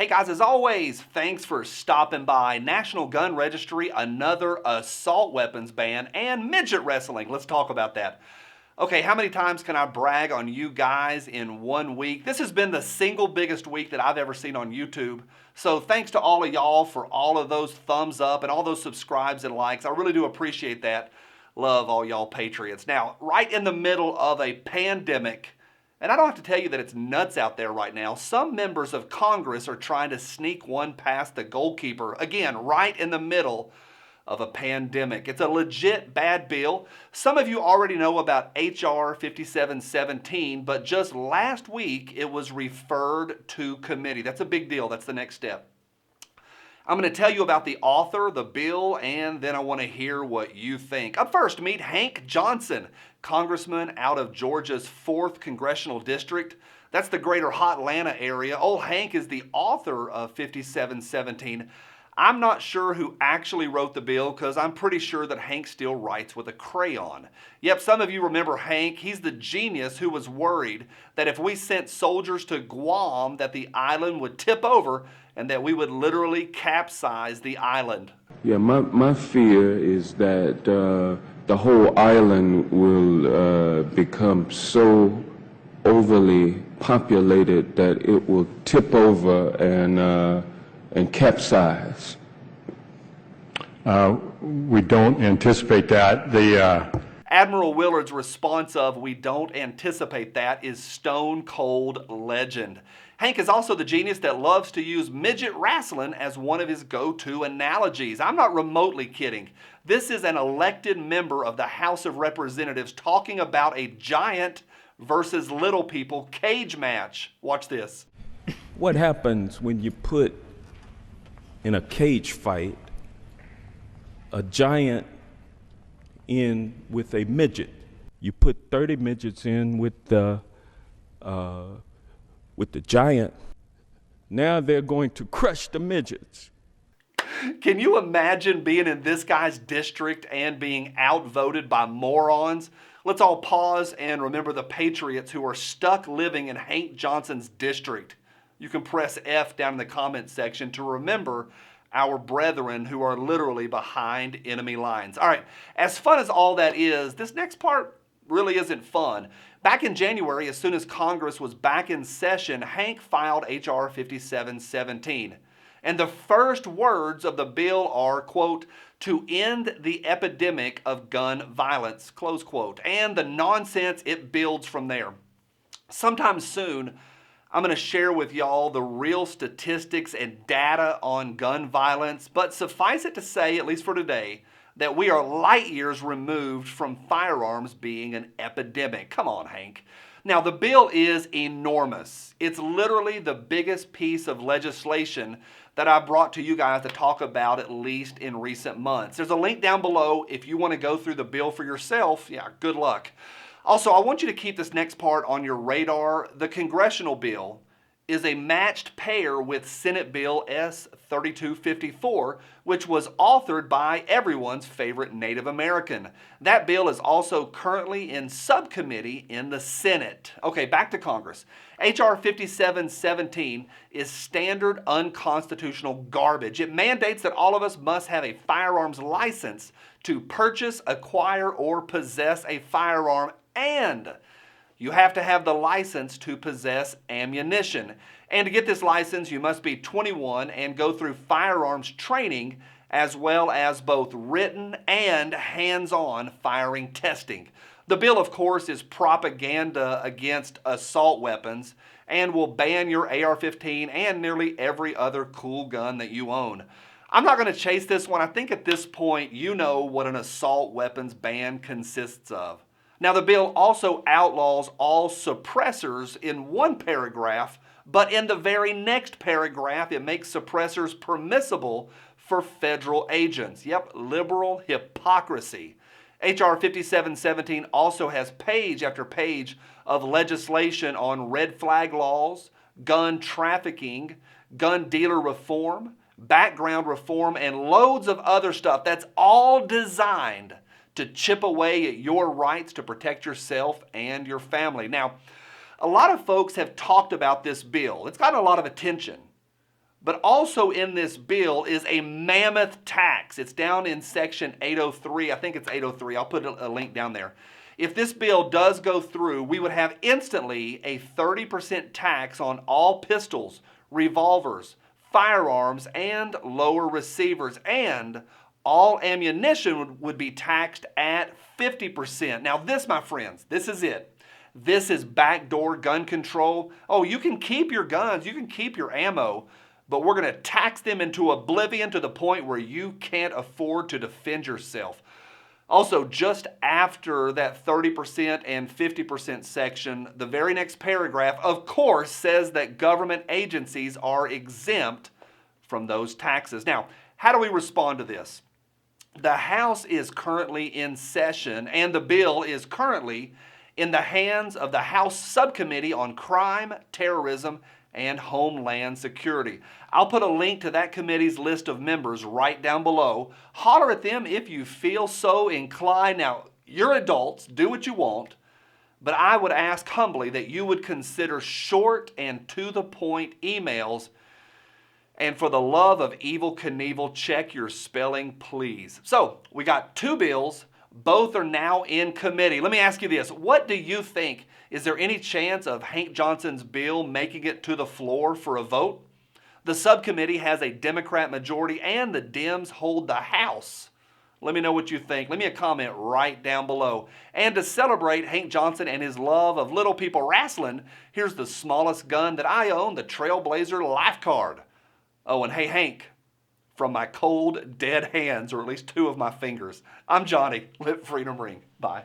Hey guys, as always, thanks for stopping by. National Gun Registry, another assault weapons ban, and midget wrestling. Let's talk about that. Okay, how many times can I brag on you guys in 1 week? This has been the single biggest week that I've ever seen on YouTube. So thanks to all of y'all for all of those thumbs up and all those subscribes and likes. I really do appreciate that. Love all y'all patriots. Now, right in the middle of a pandemic, and I don't have to tell you that it's nuts out there right now, some members of Congress are trying to sneak one past the goalkeeper. Again, right in the middle of a pandemic. It's a legit bad bill. Some of you already know about HR 5717, but just last week it was referred to committee. That's a big deal. That's the next step. I'm going to tell you about the author, the bill, and then I want to hear what you think. Up first, meet Hank Johnson, congressman out of Georgia's 4th Congressional District. That's the greater Hotlanta area. Old Hank is the author of 5717. I'm not sure who actually wrote the bill because I'm pretty sure that Hank still writes with a crayon. Yep, some of you remember Hank. He's the genius who was worried that if we sent soldiers to Guam that the island would tip over and that we would literally capsize the island. Yeah, my fear is that the whole island will become so overly populated that it will tip over and capsize. We don't anticipate that. Admiral Willard's response of "we don't anticipate that" is stone cold legend. Hank is also the genius that loves to use midget RASSLIN as one of his go-to analogies. I'm not remotely kidding. This is an elected member of the House of Representatives talking about a giant versus little people cage match. Watch this. What happens when you put in a cage fight a giant in with a midget? You put 30 midgets in with the giant. Now they're going to crush the midgets. Can you imagine being in this guy's district and being outvoted by morons? Let's all pause and remember the patriots who are stuck living in Hank Johnson's district. You can press F down in the comments section to remember our brethren who are literally behind enemy lines. All right, as fun as all that is, this next part really isn't fun. Back in January, as soon as Congress was back in session, Hank filed HR 5717. And the first words of the bill are, quote, "to end the epidemic of gun violence," close quote. And the nonsense, it builds from there. Sometime soon, I'm going to share with y'all the real statistics and data on gun violence, but suffice it to say, at least for today, that we are light years removed from firearms being an epidemic. Come on, Hank. Now, the bill is enormous. It's literally the biggest piece of legislation that I brought to you guys to talk about, at least in recent months. There's a link down below if you want to go through the bill for yourself. Yeah, good luck. Also, I want you to keep this next part on your radar. The congressional bill is a matched pair with Senate Bill S 3254, which was authored by everyone's favorite Native American. That bill is also currently in subcommittee in the Senate. Okay, back to Congress. HR 5717 is standard unconstitutional garbage. It mandates that all of us must have a firearms license to purchase, acquire, or possess a firearm, and you have to have the license to possess ammunition. And to get this license, you must be 21 and go through firearms training, as well as both written and hands-on firing testing. The bill, of course, is propaganda against assault weapons and will ban your AR-15 and nearly every other cool gun that you own. I'm not going to chase this one. I think at this point, you know what an assault weapons ban consists of. Now, the bill also outlaws all suppressors in one paragraph, but in the very next paragraph, it makes suppressors permissible for federal agents. Yep, liberal hypocrisy. HR 5717 also has page after page of legislation on red flag laws, gun trafficking, gun dealer reform, background reform, and loads of other stuff that's all designed to chip away at your rights to protect yourself and your family. Now, a lot of folks have talked about this bill. It's gotten a lot of attention. But also in this bill is a Mammoth Tax. It's down in section 803. I think it's 803. I'll put a link down there. If this bill does go through, we would have instantly a 30% tax on all pistols, revolvers, firearms, and lower receivers. And all ammunition would be taxed at 50%. Now this, my friends, this is it. This is backdoor gun control. Oh, you can keep your guns, you can keep your ammo, but we're going to tax them into oblivion to the point where you can't afford to defend yourself. Also, just after that 30% and 50% section, the very next paragraph, of course, says that government agencies are exempt from those taxes. Now, how do we respond to this? The House is currently in session, and the bill is currently in the hands of the House Subcommittee on Crime, Terrorism, and Homeland Security. I'll put a link to that committee's list of members right down below. Holler at them if you feel so inclined. Now, you're adults, do what you want, but I would ask humbly that you would consider short and to the point emails. And for the love of Evel Knievel, check your spelling, please. So, we got two bills. Both are now in committee. Let me ask you this. What do you think? Is there any chance of Hank Johnson's bill making it to the floor for a vote? The subcommittee has a Democrat majority and the Dems hold the House. Let me know what you think. Leave me a comment right down below. And to celebrate Hank Johnson and his love of little people RASSLIN, here's the smallest gun that I own, the Trailblazer Life Card. Oh, and hey, Hank, from my cold, dead hands, or at least two of my fingers, I'm Johnny. Let freedom ring. Bye.